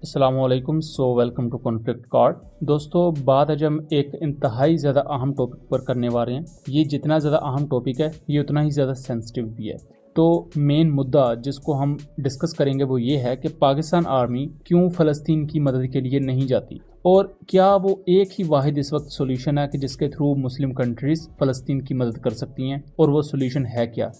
अस्सलामुअलैकुम। Welcome to conflict cord. दोस्तों, बात आज हम एक इंतहाई ज़्यादा अहम टॉपिक पर करने वाले हैं। ये जितना ज़्यादा अहम टॉपिक है ये उतना ही ज़्यादा सेंसिटिव भी है। तो मेन मुद्दा जिसको हम डिस्कस करेंगे वो ये है कि पाकिस्तान आर्मी क्यों फ़लस्तीन की मदद के लिए नहीं जाती, और क्या वो एक ही वाहिद इस वक्त सोल्यूशन है कि जिसके थ्रू मुस्लिम कंट्रीज़ फ़लस्तीन की मदद कर सकती हैं, और वो सोल्यूशन है क्या।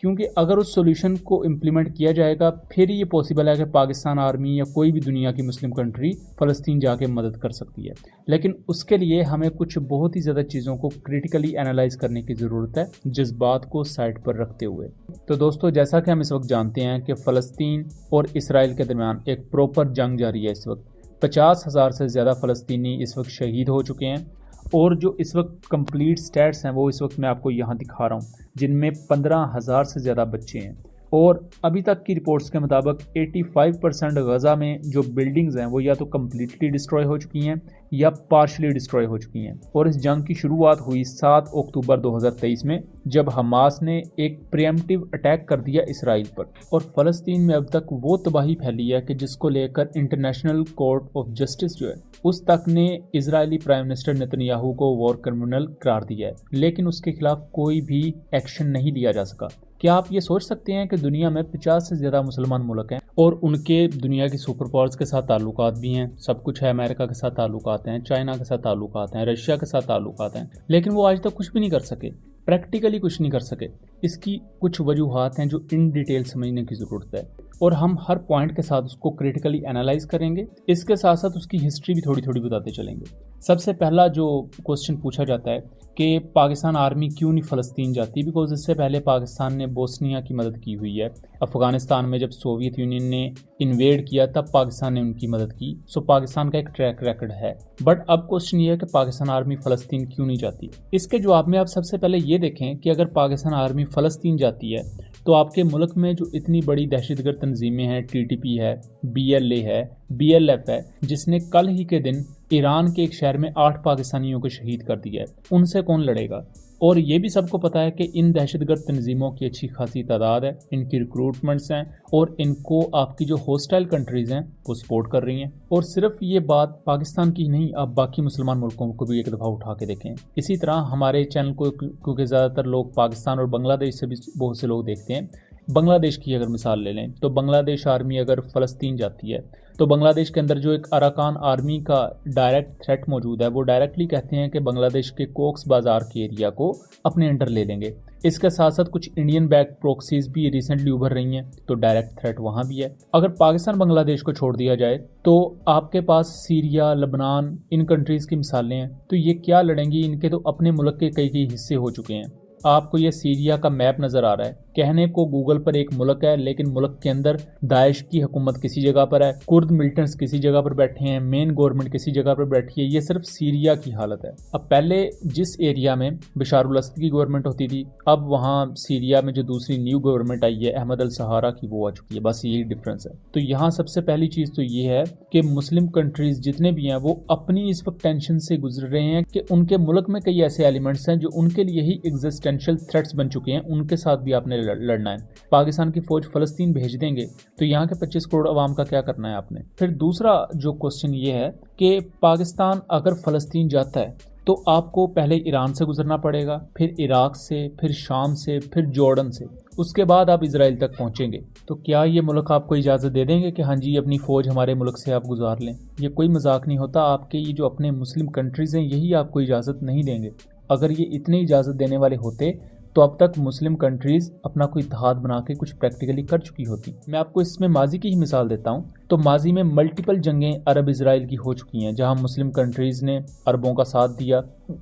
क्योंकि अगर उस सॉल्यूशन को इम्प्लीमेंट किया जाएगा फिर ये पॉसिबल है कि पाकिस्तान आर्मी या कोई भी दुनिया की मुस्लिम कंट्री फ़लस्तीन जाके मदद कर सकती है। लेकिन उसके लिए हमें कुछ बहुत ही ज़्यादा चीज़ों को क्रिटिकली एनालाइज करने की ज़रूरत है, जज्बात को साइड पर रखते हुए। तो दोस्तों, जैसा कि हम इस वक्त जानते हैं कि फ़लस्तीन और इसराइल के दरमियान एक प्रॉपर जंग जारी है। इस वक्त 50,000 से ज़्यादा फ़लस्तीनी इस वक्त शहीद हो चुके हैं, और जो इस वक्त कंप्लीट स्टैट्स हैं वो इस वक्त मैं आपको यहाँ दिखा रहा हूँ, जिनमें 15,000 से ज़्यादा बच्चे हैं। और अभी तक की रिपोर्ट्स के मुताबिक 85% गज़ा में जो बिल्डिंग्स हैं वो या तो कम्प्लीटली डिस्ट्रॉय हो चुकी हैं या पार्शली डिस्ट्रॉय हो चुकी हैं। और इस जंग की शुरुआत हुई 7 अक्टूबर 2023 में, जब हमास ने एक प्रीएम्प्टिव अटैक कर दिया इसराइल पर। और फ़लस्तीन में अब तक वो तबाही फैली है कि जिसको लेकर इंटरनेशनल कोर्ट ऑफ जस्टिस जो है उस तक ने इजरायली प्राइम मिनिस्टर नेतन्याहू को वॉर क्रिमिनल करार दिया है, लेकिन उसके खिलाफ कोई भी एक्शन नहीं लिया जा सका। क्या आप ये सोच सकते हैं कि दुनिया में 50 से ज़्यादा मुसलमान मुल्क हैं और उनके दुनिया की सुपर पावर्स के साथ ताल्लुकात भी हैं, सब कुछ है, अमेरिका के साथ ताल्लुकात हैं, चाइना के साथ ताल्लुकात हैं, रशिया के साथ ताल्लुकात हैं, लेकिन वो आज तक कुछ भी नहीं कर सके, प्रैक्टिकली कुछ नहीं कर सके। इसकी कुछ वजूहात हैं जो इन डिटेल समझने की ज़रूरत है, और हम हर पॉइंट के साथ उसको क्रिटिकली एनालाइज करेंगे। इसके साथ साथ उसकी हिस्ट्री भी थोड़ी थोड़ी बताते चलेंगे। सबसे पहला जो क्वेश्चन पूछा जाता है कि पाकिस्तान आर्मी क्यों नहीं फ़लस्तीन जाती, बिकॉज इससे पहले पाकिस्तान ने बोस्निया की मदद की हुई है। अफ़गानिस्तान में जब सोवियत यूनियन ने इन्वेड किया तब पाकिस्तान ने उनकी मदद की। सो पाकिस्तान का एक ट्रैक रिकॉर्ड है। बट अब क्वेश्चन ये है कि पाकिस्तान आर्मी फ़लस्तीन क्यों नहीं जाती। इसके जवाब में आप सबसे पहले ये देखें कि अगर पाकिस्तान आर्मी फ़लस्तीन जाती है तो आपके मुल्क में जो इतनी बड़ी दहशतगर्द तंजीमें हैं, टीटीपी है, BLA है, BLF है, जिसने कल ही के दिन ईरान के एक शहर में 8 पाकिस्तानियों को शहीद कर दिया है, उनसे कौन लड़ेगा। और ये भी सबको पता है कि इन दहशतगर्द तंजीमों की अच्छी खासी तादाद है, इनकी रिक्रूटमेंट्स हैं, और इनको आपकी जो हॉस्टाइल कंट्रीज़ हैं वो सपोर्ट कर रही हैं। और सिर्फ ये बात पाकिस्तान की नहीं, आप बाकी मुसलमान मुल्कों को भी एक दफ़ा उठा के देखें। इसी तरह हमारे चैनल को क्योंकि ज़्यादातर लोग पाकिस्तान और बांग्लादेश से भी बहुत से लोग देखते हैं, बांग्लादेश की अगर मिसाल ले लें तो बांग्लादेश आर्मी अगर फ़लस्तीन जाती है तो बांग्लादेश के अंदर जो एक अराकान आर्मी का डायरेक्ट थ्रेट मौजूद है, वो डायरेक्टली कहते हैं कि बांग्लादेश के कोक्स बाज़ार के एरिया को अपने अंडर ले लेंगे। इसके साथ साथ कुछ इंडियन बैक प्रॉक्सीज भी रिसेंटली उभर रही हैं, तो डायरेक्ट थ्रेट वहाँ भी है। अगर पाकिस्तान बांग्लादेश को छोड़ दिया जाए तो आपके पास सीरिया, लेबनान, इन कंट्रीज़ की मिसालें हैं। तो ये क्या लड़ेंगी, इनके तो अपने मुल्क के कई हिस्से हो चुके हैं। आपको ये सीरिया का मैप नज़र आ रहा है, कहने को गूगल पर एक मुल्क है, लेकिन मुल्क के अंदर दाइश की हुकूमत किसी जगह पर है, कुर्द मिलिटेंट्स किसी जगह पर बैठे हैं, मेन गवर्नमेंट किसी जगह पर बैठी है। ये सिर्फ सीरिया की हालत है। अब पहले जिस एरिया में बशारुल असद की गवर्नमेंट होती थी, अब वहाँ सीरिया में जो दूसरी न्यू गवर्नमेंट आई है अहमद अल सहारा की, वो आ चुकी है। बस यही डिफरेंस है। तो यहाँ सबसे पहली चीज़ तो ये है कि मुस्लिम कंट्रीज जितने भी हैं वो अपनी इस वक्त टेंशन से गुजर रहे हैं कि उनके मुल्क में कई ऐसे एलिमेंट्स हैं जो उनके लिए ही एग्जिस्टेंशियल थ्रेट्स बन चुके हैं, उनके साथ भी आपने लड़ना है। पाकिस्तान की फौज फ़लस्तीन भेज देंगे तो यहाँ के 25 करोड़ अवाम का क्या करना है आपने। फिर दूसरा जो क्वेश्चन ये है कि पाकिस्तान अगर फ़लस्तीन जाता है तो आपको पहले ईरान से गुजरना पड़ेगा, फिर इराक से, फिर शाम से, फिर जॉर्डन से, उसके बाद आप इजराइल तक पहुंचेंगे। तो क्या ये मुल्क आपको इजाज़त दे देंगे कि हाँ जी अपनी फ़ौज हमारे मुल्क से आप गुजार लें। ये कोई मजाक नहीं होता। आपके ये जो अपने मुस्लिम कंट्रीज़ हैं यही आपको इजाज़त नहीं देंगे। अगर ये इतनी इजाज़त देने वाले होते तो अब तक मुस्लिम कंट्रीज़ अपना कोई इत्तेहाद बना के कुछ प्रैक्टिकली कर चुकी होती। मैं आपको इसमें माजी की ही मिसाल देता हूँ। तो माजी में मल्टीपल जंगें अरब इसराइल की हो चुकी हैं, जहाँ मुस्लिम कंट्रीज़ ने अरबों का साथ दिया।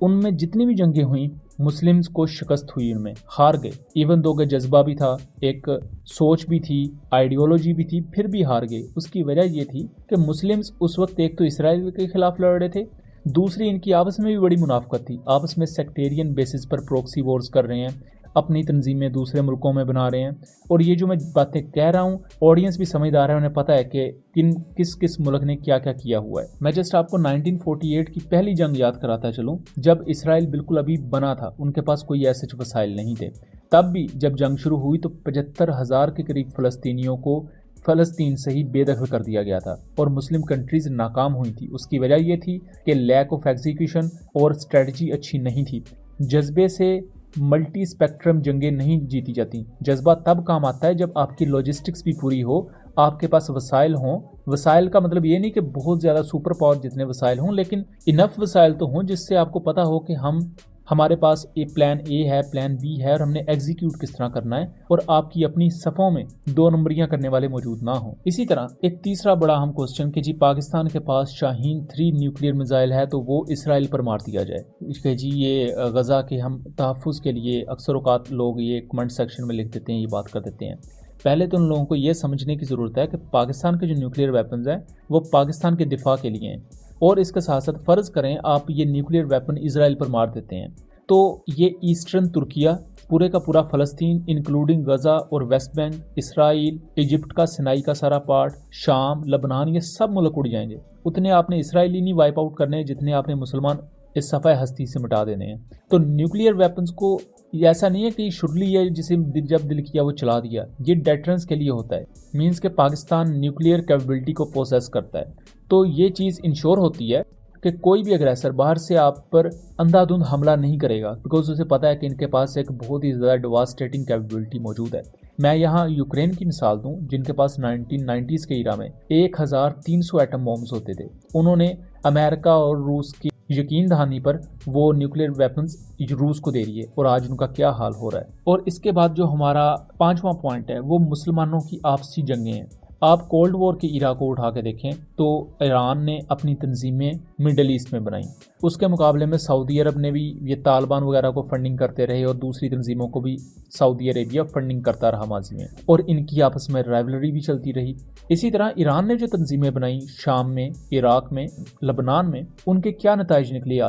उनमें जितनी भी जंगें हुई मुस्लिम्स को शिकस्त हुई, उनमें हार गए। इवन दो का जज्बा भी था, एक सोच भी थी, आइडियोलॉजी भी थी, फिर भी हार गए। उसकी वजह ये थी कि मुस्लिम्स उस वक्त एक तो इसराइल के खिलाफ लड़ रहे थे, दूसरी इनकी आपस में भी बड़ी मुनाफकत थी। आपस में सेक्टेरियन बेसिस पर प्रॉक्सी वॉर्स कर रहे हैं, अपनी तंजीमें दूसरे मुल्कों में बना रहे हैं। और ये जो मैं बातें कह रहा हूँ ऑडियंस भी समझदार है, उन्हें पता है कि किस किस मुल्क ने क्या क्या किया हुआ है। मैं जस्ट आपको 1948 की पहली जंग याद कराता चलूँ, जब इसराइल बिल्कुल अभी बना था, उनके पास कोई ऐसे वसाइल नहीं थे। तब भी जब जंग शुरू हुई तो 75,000 के करीब फ़लस्तीनियों को फ़लस्तीन से ही बेदखल कर दिया गया था और मुस्लिम कंट्रीज नाकाम हुई थी। उसकी वजह यह थी कि लैक ऑफ एग्जीक्यूशन और स्ट्रेटजी अच्छी नहीं थी। जज्बे से मल्टी स्पेक्ट्रम जंगें नहीं जीती जाती। जज्बा तब काम आता है जब आपकी लॉजिस्टिक्स भी पूरी हो, आपके पास वसाइल हों। वसाइल का मतलब ये नहीं कि बहुत ज़्यादा सुपर पावर जितने वसाइल हों, लेकिन इनफ वसाइल तो हों जिससे आपको पता हो कि हमारे पास प्लान ए है, प्लान बी है और हमने एग्जीक्यूट किस तरह करना है, और आपकी अपनी सफ़ों में 2 नंबरियां करने वाले मौजूद ना हो। इसी तरह एक तीसरा बड़ा अहम क्वेश्चन कि जी पाकिस्तान के पास शाहीन 3 न्यूक्लियर मिसाइल है तो वो इसराइल पर मार दिया जाए। कि जी ये गज़ा के हम तहफ़्फ़ुज़ के लिए अक्सर औक़ात लोग ये कमेंट सेक्शन में लिख देते हैं, ये बात कर देते हैं। पहले तो उन लोगों को ये समझने की ज़रूरत है कि पाकिस्तान के जो न्यूक्लियर वेपन्स हैं वो पाकिस्तान के दिफा के लिए हैं, और इसके साथ साथ फ़र्ज़ करें आप ये न्यूक्लियर वेपन इसराइल पर मार देते हैं तो ये ईस्टर्न तुर्किया, पूरे का पूरा फ़लस्तीन इंक्लूडिंग गज़ा और वेस्ट बैंक, इसराइल, इजिप्ट का सिनाई का सारा पार्ट, शाम, लबनान, ये सब मुल्क उड़ जाएंगे। उतने आपने इसराइली नहीं वाइप आउट करने जितने आपने मुसलमान इस सफ़े हस्ती से मिटा देने हैं। तो न्यूक्लियर वेपन्स को ऐसा नहीं है कि शुरली है जिसे जब दिल किया वो चला दिया, ये डेटरेंस के लिए होता है। मीन्स के पाकिस्तान न्यूक्लियर कैपेबिलिटी को पोसेस करता है, तो ये चीज़ इंश्योर होती है कि कोई भी अग्रेसर बाहर से आप पर अंधाधुंध हमला नहीं करेगा, बिकॉज उसे पता है कि इनके पास एक बहुत ही ज़्यादा डिवास्टेटिंग कैपेबिलिटी मौजूद है। मैं यहाँ यूक्रेन की मिसाल दूं, जिनके पास 1990s के ईरा में 1300 एटम बॉम्ब्स होते थे। उन्होंने अमेरिका और रूस की यकीन दहानी पर वो न्यूक्लियर वेपन्स रूस को दे दिए, और आज उनका क्या हाल हो रहा है। और इसके बाद जो हमारा 5वां पॉइंट है वो मुसलमानों की आपसी जंगें हैं। आप कोल्ड वॉर के इरा को उठा के देखें तो ईरान ने अपनी तंजीमें मिडल ईस्ट में बनाई, उसके मुकाबले में सऊदी अरब ने भी ये तालिबान वगैरह को फंडिंग करते रहे, और दूसरी तंजीमों को भी सऊदी अरेबिया फंडिंग करता रहा माजी में, और इनकी आपस में राइवलरी भी चलती रही। इसी तरह ईरान ने जो तंजीमें बनाई शाम में, इराक में, लबनान में, उनके क्या नताइज निकले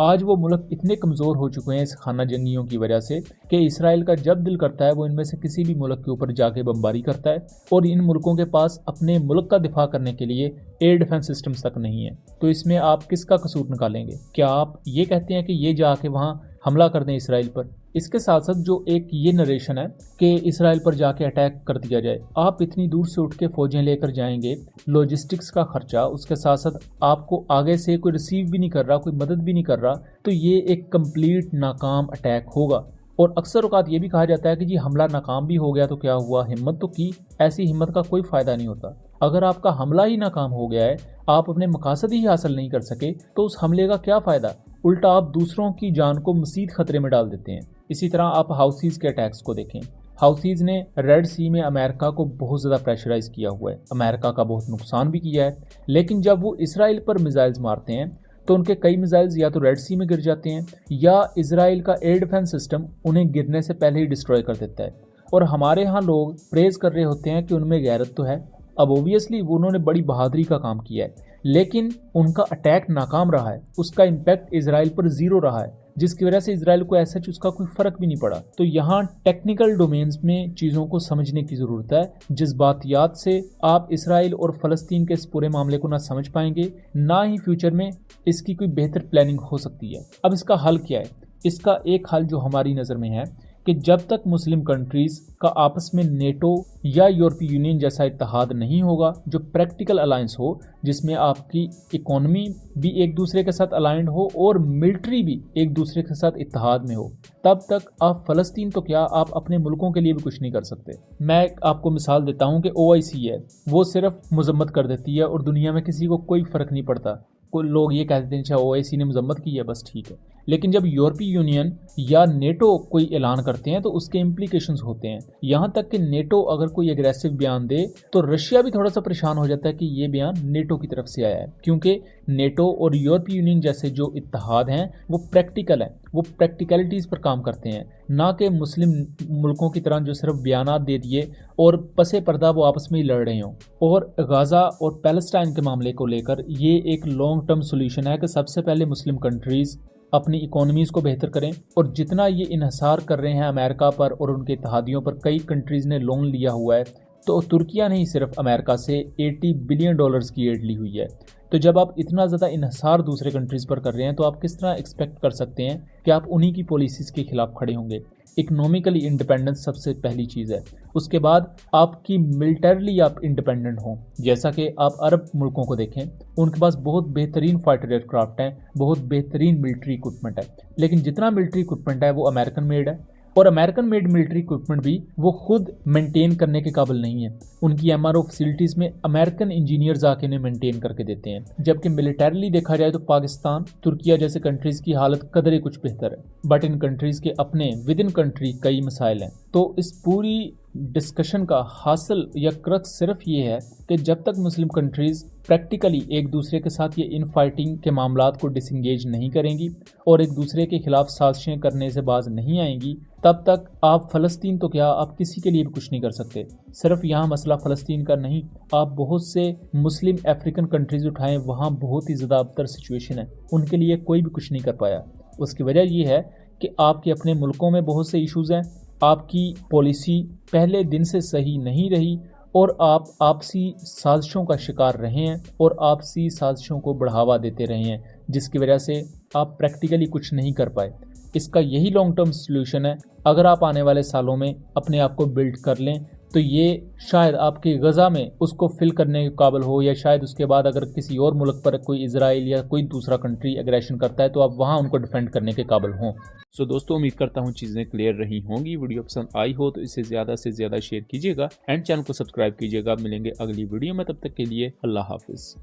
आज वो मुल्क इतने कमज़ोर हो चुके हैं इस खाना जंगियों की वजह से कि इसराइल का जब दिल करता है वो इनमें से किसी भी मुल्क के ऊपर जाके बमबारी करता है, और इन मुल्कों के पास अपने मुल्क का दिफा करने के लिए एयर डिफेंस सिस्टम्स तक नहीं है। तो इसमें आप किसका कसूर निकालेंगे? क्या आप ये कहते हैं कि ये जाके वहाँ हमला कर दें इसराइल पर? इसके साथ साथ जो एक ये नरेशन है कि इसराइल पर जाके अटैक कर दिया जाए, आप इतनी दूर से उठ के फौजें लेकर जाएंगे, लॉजिस्टिक्स का खर्चा, उसके साथ साथ आपको आगे से कोई रिसीव भी नहीं कर रहा, कोई मदद भी नहीं कर रहा, तो ये एक कंप्लीट नाकाम अटैक होगा। और अक्सर औक़ात ये भी कहा जाता है कि जी हमला नाकाम भी हो गया तो क्या हुआ, हिम्मत तो की। ऐसी हिम्मत का कोई फ़ायदा नहीं होता। अगर आपका हमला ही नाकाम हो गया है, आप अपने मकासद ही हासिल नहीं कर सके, तो उस हमले का क्या फ़ायदा? उल्टा आप दूसरों की जान को मज़ीद ख़तरे में डाल देते हैं। इसी तरह आप हाउथीज़ के अटैक्स को देखें। हाउथीज़ ने रेड सी में अमेरिका को बहुत ज़्यादा प्रेशराइज़ किया हुआ है, अमेरिका का बहुत नुकसान भी किया है, लेकिन जब वो इसराइल पर मिसाइल्स मारते हैं तो उनके कई मिसाइल्स या तो रेड सी में गिर जाते हैं, या इसराइल का एयर डिफेंस सिस्टम उन्हें गिरने से पहले ही डिस्ट्रॉय कर देता है। और हमारे यहाँ लोग प्रेज़ कर रहे होते हैं कि उनमें गैरत तो है। अब ओबियसली उन्होंने बड़ी बहादुरी का काम किया है, लेकिन उनका अटैक नाकाम रहा है, उसका इम्पैक्ट इसराइल पर ज़ीरो रहा है, जिसकी वजह से इसराइल को ऐसा उसका कोई फ़र्क भी नहीं पड़ा। तो यहाँ टेक्निकल डोमेन्स में चीज़ों को समझने की ज़रूरत है। जज्बातियात से आप इसराइल और फ़लस्तीन के इस पूरे मामले को ना समझ पाएंगे, ना ही फ्यूचर में इसकी कोई बेहतर प्लानिंग हो सकती है। अब इसका हल क्या है? इसका एक हल जो हमारी नज़र में है कि जब तक मुस्लिम कंट्रीज़ का आपस में नेटो या यूरोपीय यूनियन जैसा इत्तेहाद नहीं होगा, जो प्रैक्टिकल अलायंस हो, जिसमें आपकी इकोनॉमी भी एक दूसरे के साथ अलाइंड हो और मिलिट्री भी एक दूसरे के साथ इत्तेहाद में हो, तब तक आप फ़लस्तीन तो क्या, आप अपने मुल्कों के लिए भी कुछ नहीं कर सकते। मैं आपको मिसाल देता हूँ कि OIC है, वो सिर्फ मजम्मत कर देती है और दुनिया में किसी को कोई फ़र्क नहीं पड़ता। कोई लोग ये कहते हैं अच्छा OIC ने मजम्मत की है, बस ठीक है। लेकिन जब यूरोपीय यूनियन या नेटो कोई ऐलान करते हैं तो उसके इम्प्लीकेशंस होते हैं। यहाँ तक कि नेटो अगर कोई एग्रेसिव बयान दे तो रशिया भी थोड़ा सा परेशान हो जाता है कि ये बयान नेटो की तरफ से आया है, क्योंकि नेटो और यूरोपीय यूनियन जैसे जो इत्तेहाद हैं वो प्रैक्टिकल हैं, वो प्रैक्टिकलिटीज़ पर काम करते हैं, ना कि मुस्लिम मुल्कों की तरह जो सिर्फ बयानात दे दिए और पसे पर्दा वो आपस में ही लड़ रहे हों। और गाज़ा और पैलेस्टाइन के मामले को लेकर ये एक लॉन्ग टर्म सोल्यूशन है कि सबसे पहले मुस्लिम कंट्रीज़ अपनी इकोनॉमीज़ को बेहतर करें, और जितना ये इन्हिसार कर रहे हैं अमेरिका पर और उनके इत्तेहादियों पर, कई कंट्रीज़ ने लोन लिया हुआ है, तो तुर्किया ने ही सिर्फ अमेरिका से $80 बिलियन की एड ली हुई है। तो जब आप इतना ज़्यादा इन्हिसार दूसरे कंट्रीज़ पर कर रहे हैं तो आप किस तरह एक्सपेक्ट कर सकते हैं कि आप उन्हीं की पॉलिसीज़ के खिलाफ खड़े होंगे। इकोनॉमिकली इंडिपेंडेंस सबसे पहली चीज़ है। उसके बाद आपकी मिलिटरली आप इंडिपेंडेंट हों। जैसा कि आप अरब मुल्कों को देखें, उनके पास बहुत बेहतरीन फाइटर एयरक्राफ्ट हैं, बहुत बेहतरीन मिलिट्री इक्विपमेंट है, लेकिन जितना मिलिट्री इक्विपमेंट है वो अमेरिकन मेड है, और अमेरिकन मेड मिलिट्री इक्विपमेंट भी वो खुद मेंटेन करने के काबिल नहीं है। उनकी एमआरओ फैसिलिटीज़ में अमेरिकन इंजीनियर्स आके इन्हें मेंटेन करके देते हैं। जबकि मिलिटरली देखा जाए तो पाकिस्तान, तुर्किया जैसे कंट्रीज़ की हालत कदरे कुछ बेहतर है, बट इन कंट्रीज़ के अपने विद इन कंट्री कई मसाइल हैं। तो इस पूरी डिस्कशन का हासिल या क्रक्स सिर्फ ये है कि जब तक मुस्लिम कंट्रीज़ प्रैक्टिकली एक दूसरे के साथ ये इन फाइटिंग के मामलात को डिसंगेज नहीं करेंगी और एक दूसरे के खिलाफ साजिशें करने से बाज नहीं आएंगी, तब तक आप फ़लस्तीन तो क्या, आप किसी के लिए भी कुछ नहीं कर सकते। सिर्फ यहाँ मसला फ़लस्तीन का नहीं, आप बहुत से मुस्लिम अफ्रीकन कंट्रीज़ उठाएं, वहाँ बहुत ही ज़्यादा अबतर सिचुएशन है, उनके लिए कोई भी कुछ नहीं कर पाया। उसकी वजह यह है कि आपके अपने मुल्कों में बहुत से इशूज़ हैं, आपकी पॉलिसी पहले दिन से सही नहीं रही और आप आपसी साजिशों का शिकार रहे हैं और आपसी साजिशों को बढ़ावा देते रहे हैं, जिसकी वजह से आप प्रैक्टिकली कुछ नहीं कर पाए। इसका यही लॉन्ग टर्म सॉल्यूशन है। अगर आप आने वाले सालों में अपने आप को बिल्ड कर लें तो ये शायद आपकी गज़ा में उसको फिल करने के काबिल हो, या शायद उसके बाद अगर किसी और मुल्क पर कोई इजराइल या कोई दूसरा कंट्री एग्रेशन करता है तो आप वहाँ उनको डिफेंड करने के काबिल हों। सो दोस्तों, उम्मीद करता हूँ चीज़ें क्लियर रही होंगी। वीडियो पसंद आई हो तो इसे ज़्यादा से ज़्यादा शेयर कीजिएगा एंड चैनल को सब्सक्राइब कीजिएगा। मिलेंगे अगली वीडियो में, तब तक के लिए अल्लाह हाफिज़।